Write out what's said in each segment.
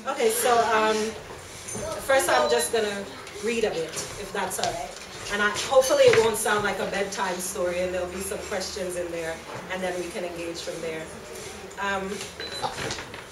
Okay, so first I'm just gonna read a bit, if that's all right. And hopefully it won't sound like a bedtime story, and there'll be some questions in there, and then we can engage from there.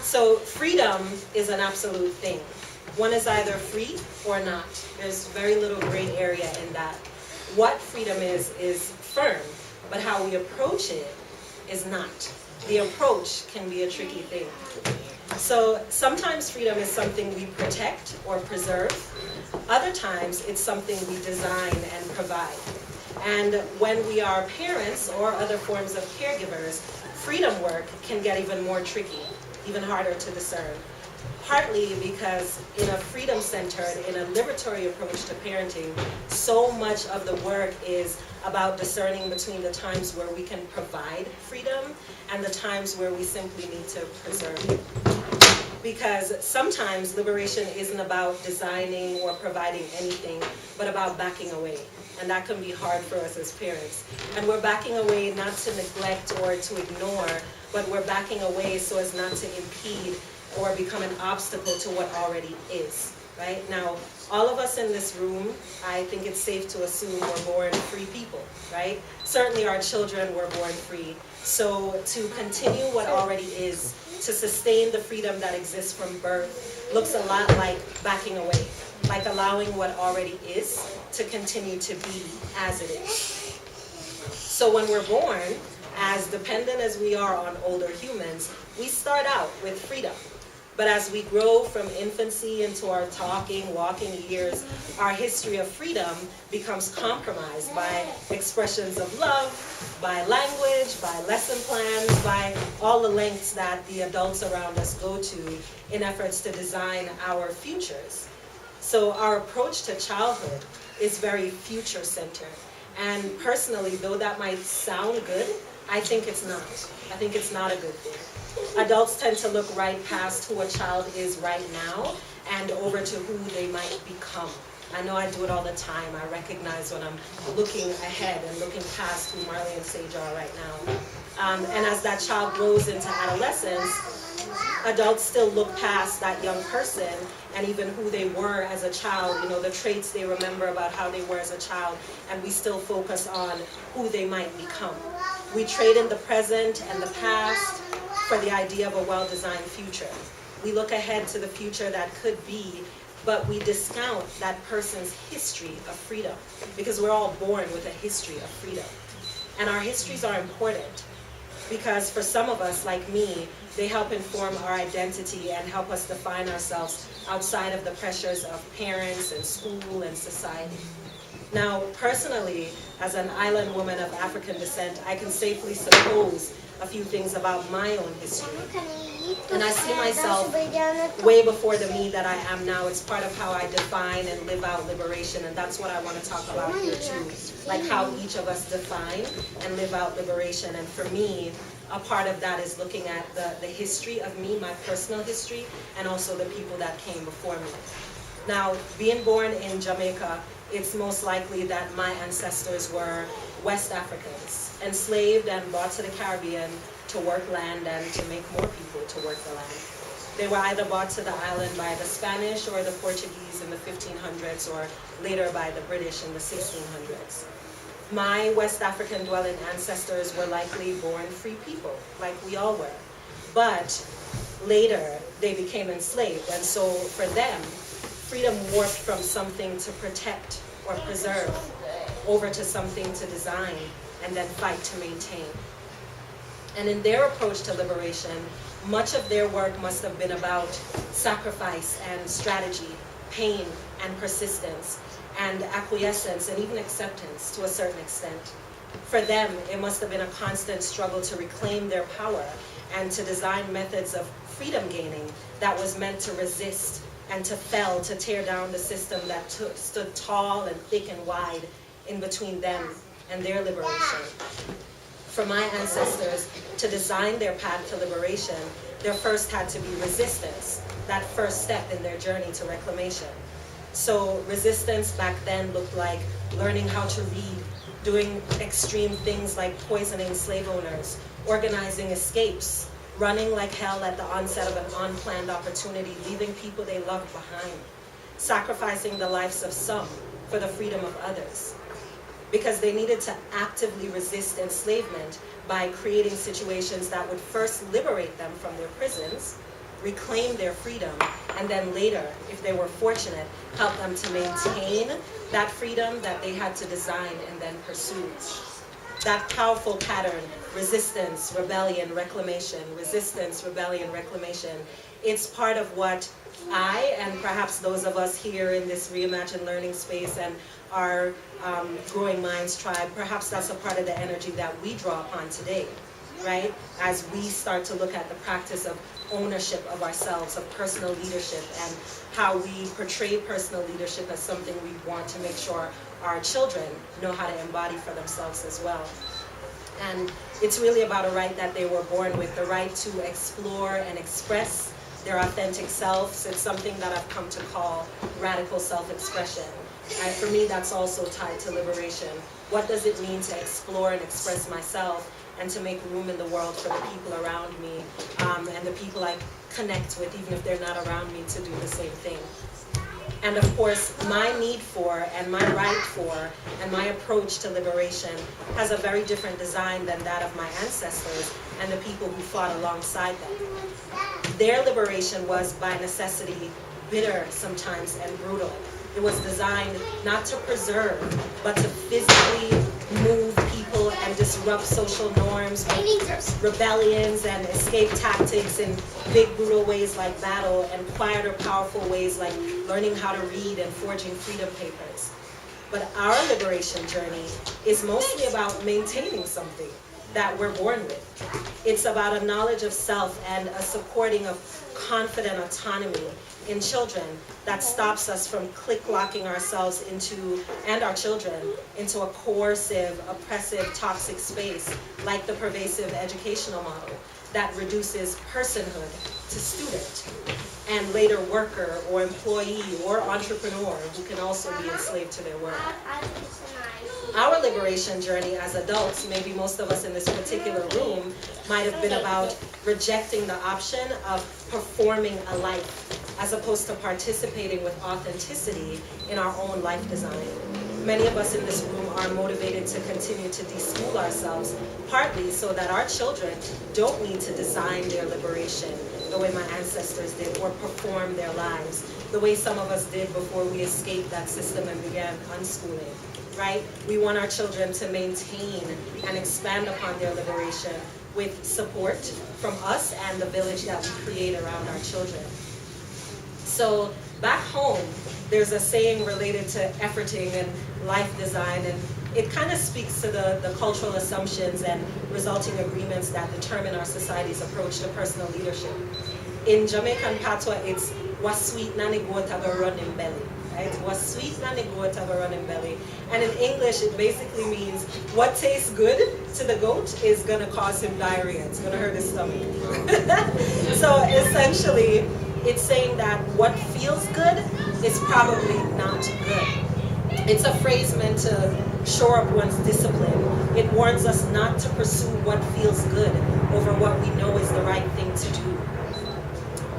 So freedom is an absolute thing. One is either free or not. There's very little gray area in that. What freedom is firm, but how we approach it is not. The approach can be a tricky thing. So sometimes freedom is something we protect or preserve. Other times it's something we design and provide. And when we are parents or other forms of caregivers, freedom work can get even more tricky, even harder to discern. Partly because in a freedom-centered, in a liberatory approach to parenting, so much of the work is about discerning between the times where we can provide freedom and the times where we simply need to preserve it. Because sometimes liberation isn't about designing or providing anything, but about backing away. And that can be hard for us as parents. And we're backing away not to neglect or to ignore, but we're backing away so as not to impede or become an obstacle to what already is, right? Now, all of us in this room, I think it's safe to assume we're born free people, right? Certainly our children were born free. So to continue what already is, to sustain the freedom that exists from birth, looks a lot like backing away, like allowing what already is to continue to be as it is. So when we're born, as dependent as we are on older humans, we start out with freedom. But as we grow from infancy into our talking, walking years, our history of freedom becomes compromised by expressions of love, by language, by lesson plans, by all the lengths that the adults around us go to in efforts to design our futures. So our approach to childhood is very future-centered. And personally, though that might sound good, I think it's not. I think it's not a good thing. Adults tend to look right past who a child is right now and over to who they might become. I know I do it all the time. I recognize when I'm looking ahead and looking past who Marley and Sage are right now. And as that child grows into adolescence, adults still look past that young person and even who they were as a child, you know, the traits they remember about how they were as a child, and we still focus on who they might become. We trade in the present and the past for the idea of a well-designed future. We look ahead to the future that could be, but we discount that person's history of freedom, because we're all born with a history of freedom. And our histories are important, because for some of us, like me, they help inform our identity and help us define ourselves outside of the pressures of parents and school and society. Now, personally, as an island woman of African descent, I can safely suppose a few things about my own history. And I see myself way before the me that I am now. It's part of how I define and live out liberation, and that's what I want to talk about here too. Like how each of us define and live out liberation. And for me, a part of that is looking at the history of me, my personal history, and also the people that came before me. Now, being born in Jamaica, it's most likely that my ancestors were West Africans, enslaved and brought to the Caribbean to work land and to make more people to work the land. They were either brought to the island by the Spanish or the Portuguese in the 1500s, or later by the British in the 1600s. My West African dwelling ancestors were likely born free people, like we all were. But later, they became enslaved, and so for them, freedom warped from something to protect or preserve over to something to design and then fight to maintain. And in their approach to liberation, much of their work must have been about sacrifice and strategy, pain and persistence, and acquiescence and even acceptance to a certain extent. For them, it must have been a constant struggle to reclaim their power and to design methods of freedom gaining that was meant to resist and to fell, to tear down the system that stood tall and thick and wide in between them and their liberation. For my ancestors, to design their path to liberation, there first had to be resistance, that first step in their journey to reclamation. So resistance back then looked like learning how to read, doing extreme things like poisoning slave owners, organizing escapes, running like hell at the onset of an unplanned opportunity, leaving people they loved behind, sacrificing the lives of some for the freedom of others, because they needed to actively resist enslavement by creating situations that would first liberate them from their prisons, reclaim their freedom, and then later, if they were fortunate, help them to maintain that freedom that they had to design and then pursue. That powerful pattern, resistance, rebellion, reclamation, resistance, rebellion, reclamation, it's part of what I, and perhaps those of us here in this reimagined learning space and our Growing Minds tribe, perhaps that's a part of the energy that we draw upon today, right? As we start to look at the practice of ownership of ourselves, of personal leadership, and how we portray personal leadership as something we want to make sure our children know how to embody for themselves as well. And it's really about a right that they were born with, the right to explore and express their authentic selves. It's something that I've come to call radical self-expression. And for me, that's also tied to liberation. What does it mean to explore and express myself and to make room in the world for the people around me and the people I connect with, even if they're not around me, to do the same thing? And of course, my need for and my right for and my approach to liberation has a very different design than that of my ancestors and the people who fought alongside them. Their liberation was by necessity bitter sometimes and brutal. It was designed not to preserve, but to physically move people and disrupt social norms with rebellions and escape tactics in big, brutal ways like battle, and quieter, powerful ways like learning how to read and forging freedom papers. But our liberation journey is mostly about maintaining something that we're born with. It's about a knowledge of self and a supporting of confident autonomy in children that stops us from click-locking ourselves into, and our children, into a coercive, oppressive, toxic space like the pervasive educational model that reduces personhood to student and later worker or employee or entrepreneur who can also be enslaved to their work. Our liberation journey as adults, maybe most of us in this particular room, might have been about rejecting the option of performing a life as opposed to participating with authenticity in our own life design. Many of us in this room are motivated to continue to deschool ourselves, partly so that our children don't need to design their liberation the way my ancestors did, or perform their lives the way some of us did before we escaped that system and began unschooling, right? We want our children to maintain and expand upon their liberation with support from us and the village that we create around our children. So back home, there's a saying related to efforting and life design, and it kind of speaks to the cultural assumptions and resulting agreements that determine our society's approach to personal leadership. In Jamaican patois, it's "was sweet nanny goat have a running belly," right? "Was sweet nanny goat have a running belly," and in English, it basically means what tastes good to the goat is gonna cause him diarrhea. It's gonna hurt his stomach. So essentially, it's saying that what feels good is probably not good. It's a phrase meant to shore up one's discipline. It warns us not to pursue what feels good over what we know is the right thing to do.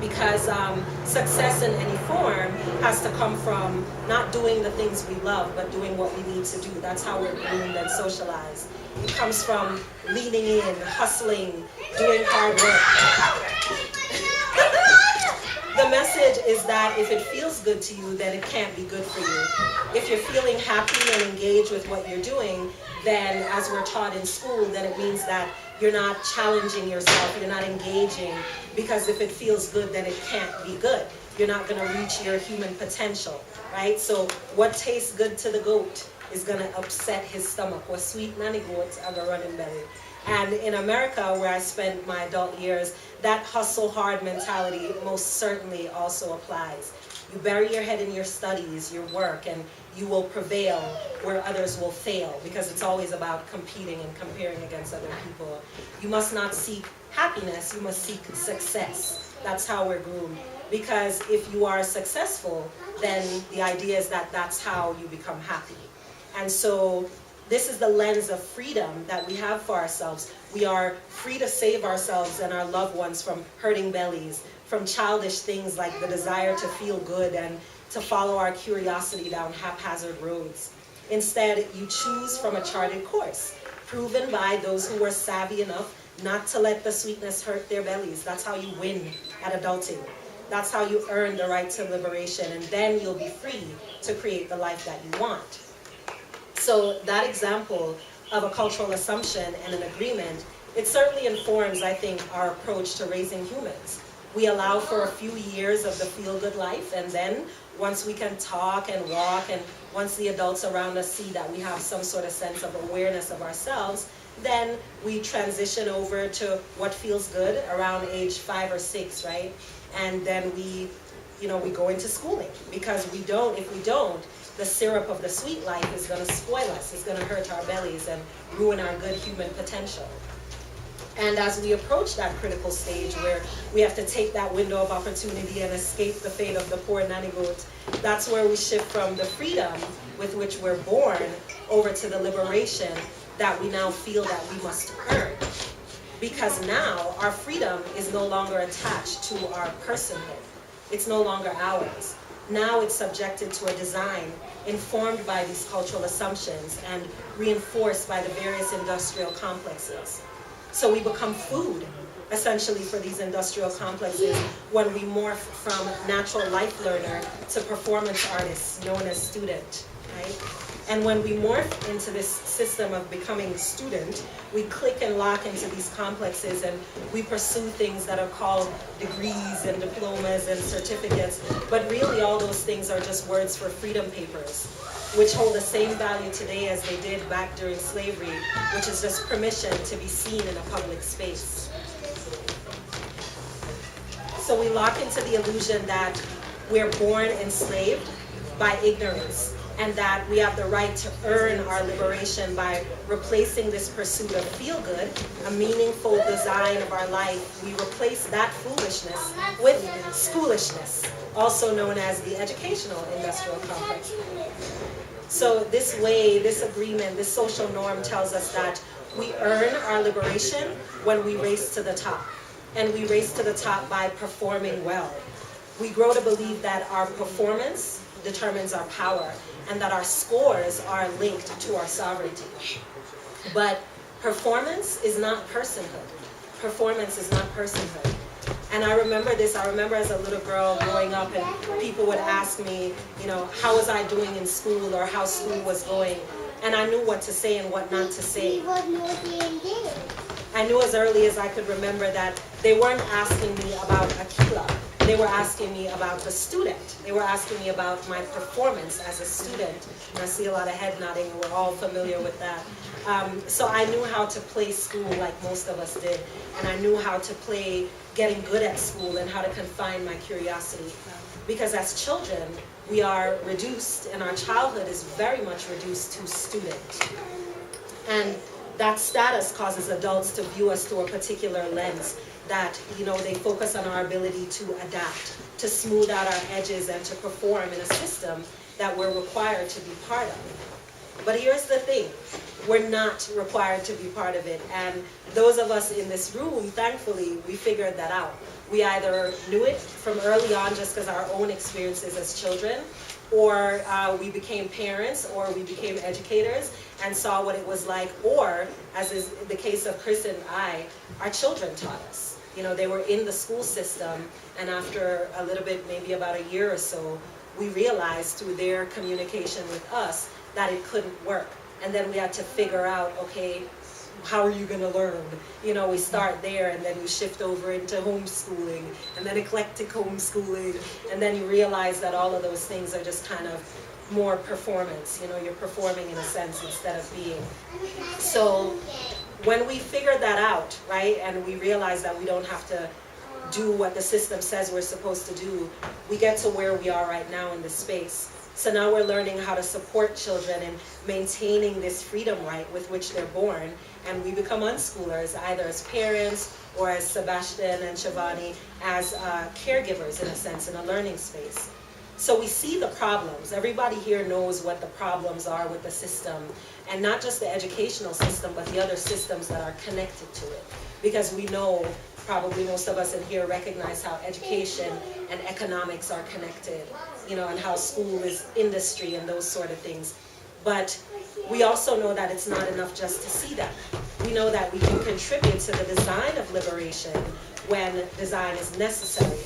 Because success in any form has to come from not doing the things we love, but doing what we need to do. That's how we're groomed and socialized. It comes from leaning in, hustling, doing hard work. The message is that if it feels good to you, then it can't be good for you. If you're feeling happy and engaged with what you're doing, then as we're taught in school, then it means that you're not challenging yourself, you're not engaging, because if it feels good, then it can't be good. You're not gonna reach your human potential, right? So what tastes good to the goat is gonna upset his stomach. What sweet nanny goats have a running belly. And in America, where I spent my adult years, that hustle hard mentality most certainly also applies. You bury your head in your studies, your work, and you will prevail where others will fail, because it's always about competing and comparing against other people. You must not seek happiness, you must seek success. That's how we're groomed. Because if you are successful, then the idea is that that's how you become happy. And so This is the lens of freedom that we have for ourselves. We are free to save ourselves and our loved ones from hurting bellies, from childish things like the desire to feel good and to follow our curiosity down haphazard roads. Instead, you choose from a charted course, proven by those who were savvy enough not to let the sweetness hurt their bellies. That's how you win at adulting. That's how you earn the right to liberation, and then you'll be free to create the life that you want. So that example of a cultural assumption and an agreement, it certainly informs, I think, our approach to raising humans. We allow for a few years of the feel-good life, and then once we can talk and walk, and once the adults around us see that we have some sort of sense of awareness of ourselves, then we transition over to what feels good around age 5 or 6, right? And then we go into schooling, because if we don't, the syrup of the sweet life is going to spoil us. It's going to hurt our bellies and ruin our good human potential. And as we approach that critical stage where we have to take that window of opportunity and escape the fate of the poor nanny goat, that's where we shift from the freedom with which we're born over to the liberation that we now feel that we must earn. Because now our freedom is no longer attached to our personhood. It's no longer ours. Now it's subjected to a design informed by these cultural assumptions and reinforced by the various industrial complexes. So we become food, essentially, for these industrial complexes when we morph from natural life learner to performance artist known as student, right? And when we morph into this system of becoming student, we click and lock into these complexes and we pursue things that are called degrees and diplomas and certificates. But really all those things are just words for freedom papers, which hold the same value today as they did back during slavery, which is just permission to be seen in a public space. So we lock into the illusion that we're born enslaved by ignorance, and that we have the right to earn our liberation by replacing this pursuit of feel-good, a meaningful design of our life. We replace that foolishness with schoolishness, also known as the educational industrial complex. So this way, this agreement, this social norm tells us that we earn our liberation when we race to the top. And we race to the top by performing well. We grow to believe that our performance determines our power, and that our scores are linked to our sovereignty. But performance is not personhood. Performance is not personhood. And I remember this, I remember as a little girl growing up, and people would ask me, how was I doing in school, or how school was going, and I knew what to say and what not to say. I knew as early as I could remember that they weren't asking me about Akilah. They were asking me about the student. They were asking me about my performance as a student. And I see a lot of head nodding, and we're all familiar with that. So I knew how to play school like most of us did. And I knew how to play getting good at school and how to confine my curiosity. Because as children, we are reduced, and our childhood is very much reduced to student. And that status causes adults to view us through a particular lens, that they focus on our ability to adapt, to smooth out our edges, and to perform in a system that we're required to be part of. But here's the thing, we're not required to be part of it. And those of us in this room, thankfully, we figured that out. We either knew it from early on just because our own experiences as children, or we became parents, or we became educators and saw what it was like, or, as is the case of Chris and I, our children taught us. They were in the school system, and after a little bit, maybe about a year or so, we realized through their communication with us that it couldn't work. And then we had to figure out, okay, how are you going to learn? We start there, and then we shift over into homeschooling, and then eclectic homeschooling, and then you realize that all of those things are just kind of more performance. You're performing in a sense instead of being. So when we figure that out, right, and we realize that we don't have to do what the system says we're supposed to do, we get to where we are right now in this space. So now we're learning how to support children in maintaining this freedom right with which they're born, and we become unschoolers, either as parents or as Sebastian and Shivani, as caregivers in a sense, in a learning space. So we see the problems. Everybody here knows what the problems are with the system, and not just the educational system, but the other systems that are connected to it. Because we know, probably most of us in here recognize how education and economics are connected, you know, and how school is industry and those sort of things. But we also know that it's not enough just to see them. We know that we can contribute to the design of liberation when design is necessary.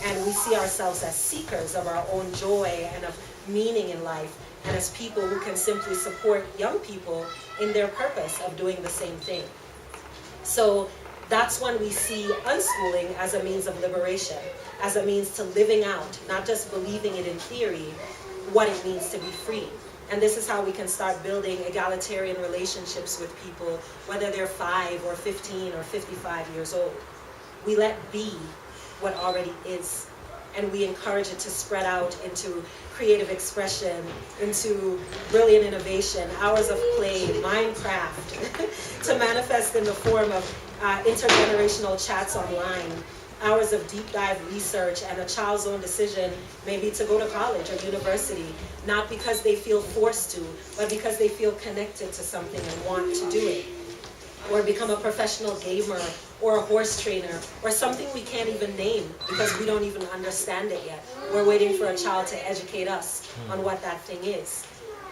And we see ourselves as seekers of our own joy and of meaning in life, and as people who can simply support young people in their purpose of doing the same thing. So that's when we see unschooling as a means of liberation, as a means to living out, not just believing it in theory, what it means to be free. And this is how we can start building egalitarian relationships with people, whether they're 5 or 15 or 55 years old. We let be what already is, and we encourage it to spread out into creative expression, into brilliant innovation, hours of play, Minecraft, to manifest in the form of intergenerational chats online, hours of deep dive research, and a child's own decision maybe to go to college or university, not because they feel forced to, but because they feel connected to something and want to do it. Or become a professional gamer, or a horse trainer, or something we can't even name because we don't even understand it yet. We're waiting for a child to educate us on what that thing is.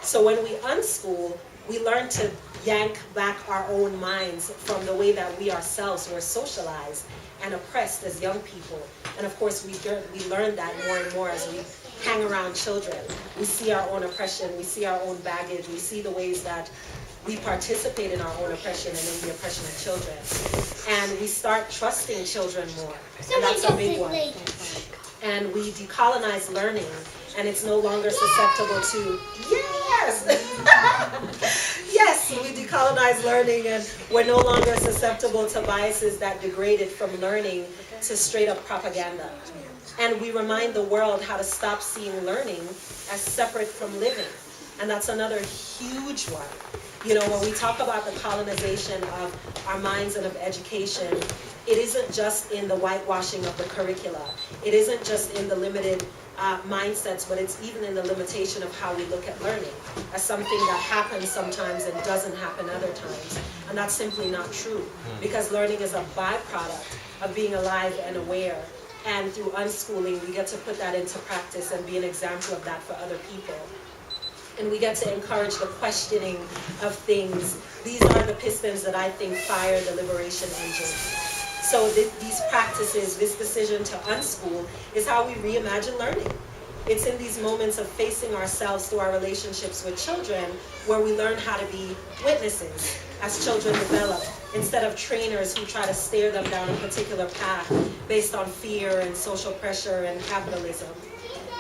So when we unschool, we learn to yank back our own minds from the way that we ourselves were socialized and oppressed as young people. And of course, we learn that more and more as we hang around children. We see our own oppression, we see our own baggage, we see the ways that we participate in our own oppression and in the oppression of children. And we start trusting children more. And that's a big one. And we decolonize learning, and it's no longer susceptible to, yes! Yes, we decolonize learning, and we're no longer susceptible to biases that degrade it from learning to straight up propaganda. And we remind the world how to stop seeing learning as separate from living. And that's another huge one. You know, when we talk about the colonization of our minds and of education, it isn't just in the whitewashing of the curricula. It isn't just in the limited mindsets, but it's even in the limitation of how we look at learning as something that happens sometimes and doesn't happen other times. And that's simply not true, because learning is a byproduct of being alive and aware. And through unschooling, we get to put that into practice and be an example of that for other people. And we get to encourage the questioning of things. These are the pistons that I think fire the liberation engine. So these practices, this decision to unschool, is how we reimagine learning. It's in these moments of facing ourselves through our relationships with children where we learn how to be witnesses as children develop, instead of trainers who try to steer them down a particular path based on fear and social pressure and capitalism.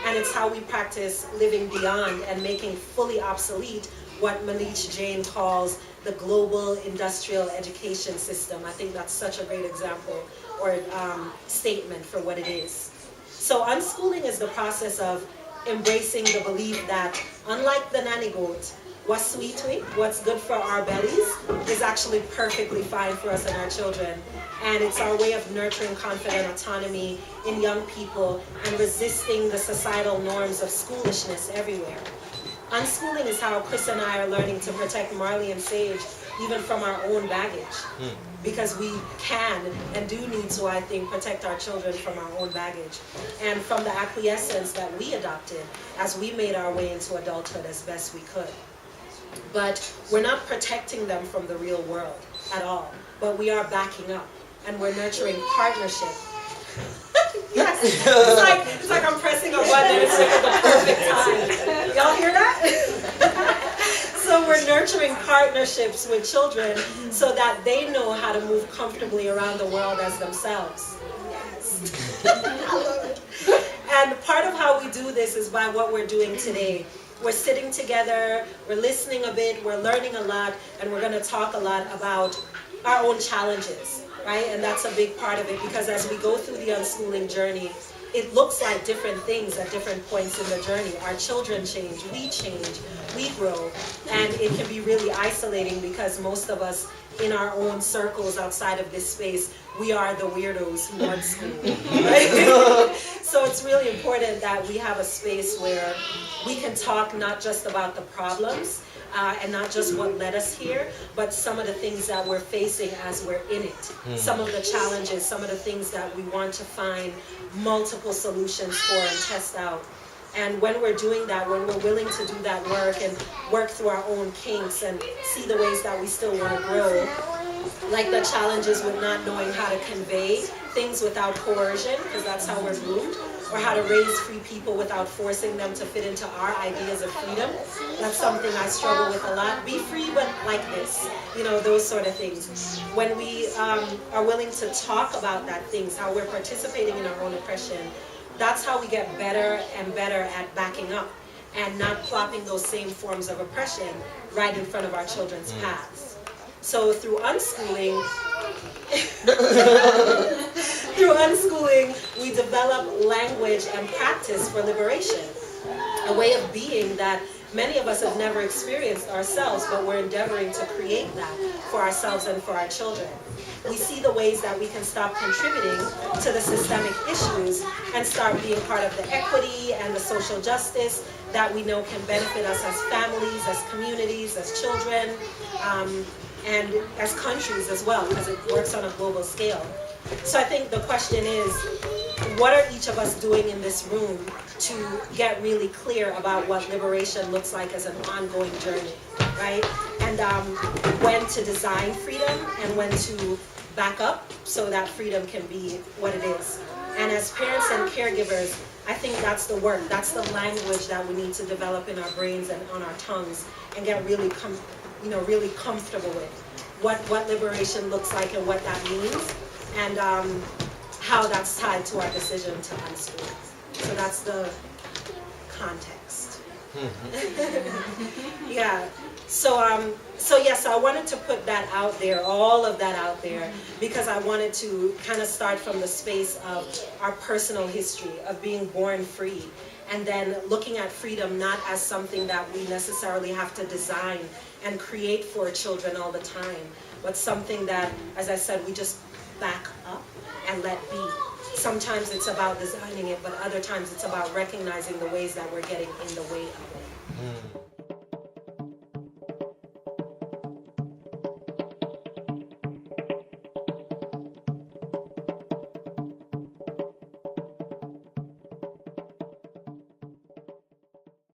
And it's how we practice living beyond and making fully obsolete what Malish Jain calls the global industrial education system. I think that's such a great example or statement for what it is. So unschooling is the process of embracing the belief that, unlike the nanny goat, what's sweet, what's good for our bellies is actually perfectly fine for us and our children. And it's our way of nurturing confident autonomy in young people and resisting the societal norms of schoolishness everywhere. Unschooling is how Chris and I are learning to protect Marley and Sage even from our own baggage. Because we can and do need to, I think, protect our children from our own baggage and from the acquiescence that we adopted as we made our way into adulthood as best we could. But we're not protecting them from the real world at all, but we are backing up and we're nurturing partnership. Yes, it's like I'm pressing a button and it's like at the perfect time. Y'all hear that? So we're nurturing partnerships with children so that they know how to move comfortably around the world as themselves. Yes. I love it. And part of how we do this is by what we're doing today. We're sitting together, we're listening a bit, we're learning a lot, and we're going to talk a lot about our own challenges, right? And that's a big part of it, because as we go through the unschooling journey, it looks like different things at different points in the journey. Our children change, we grow, and it can be really isolating because most of us in our own circles outside of this space, we are the weirdos who unschool, right? So it's really important that we have a space where we can talk not just about the problems, and not just what led us here, but some of the things that we're facing as we're in it. Some of the challenges, some of the things that we want to find multiple solutions for and test out. And when we're doing that, when we're willing to do that work and work through our own kinks and see the ways that we still want to grow, like the challenges with not knowing how to convey things without coercion, because that's how we're groomed, or how to raise free people without forcing them to fit into our ideas of freedom. That's something I struggle with a lot. Be free, but like this, you know, those sort of things. When we are willing to talk about that things, how we're participating in our own oppression, that's how we get better and better at backing up and not plopping those same forms of oppression right in front of our children's paths. So through unschooling, we develop language and practice for liberation, a way of being that many of us have never experienced ourselves, but we're endeavoring to create that for ourselves and for our children. We see the ways that we can stop contributing to the systemic issues and start being part of the equity and the social justice that we know can benefit us as families, as communities, as children, and as countries as well, because it works on a global scale. So I think the question is, what are each of us doing in this room to get really clear about what liberation looks like as an ongoing journey, right? And when to design freedom and when to back up so that freedom can be what it is. And as parents and caregivers, I think that's the work, that's the language that we need to develop in our brains and on our tongues and get really really comfortable with what liberation looks like and what that means, and how that's tied to our decision to unschool. So that's the context. Yeah. So yes, I wanted to put that out there, all of that out there, because I wanted to kind of start from the space of our personal history of being born free, and then looking at freedom not as something that we necessarily have to design and create for children all the time, but something that, as I said, we just back up and let be. Sometimes it's about designing it, but other times it's about recognizing the ways that we're getting in the way of it.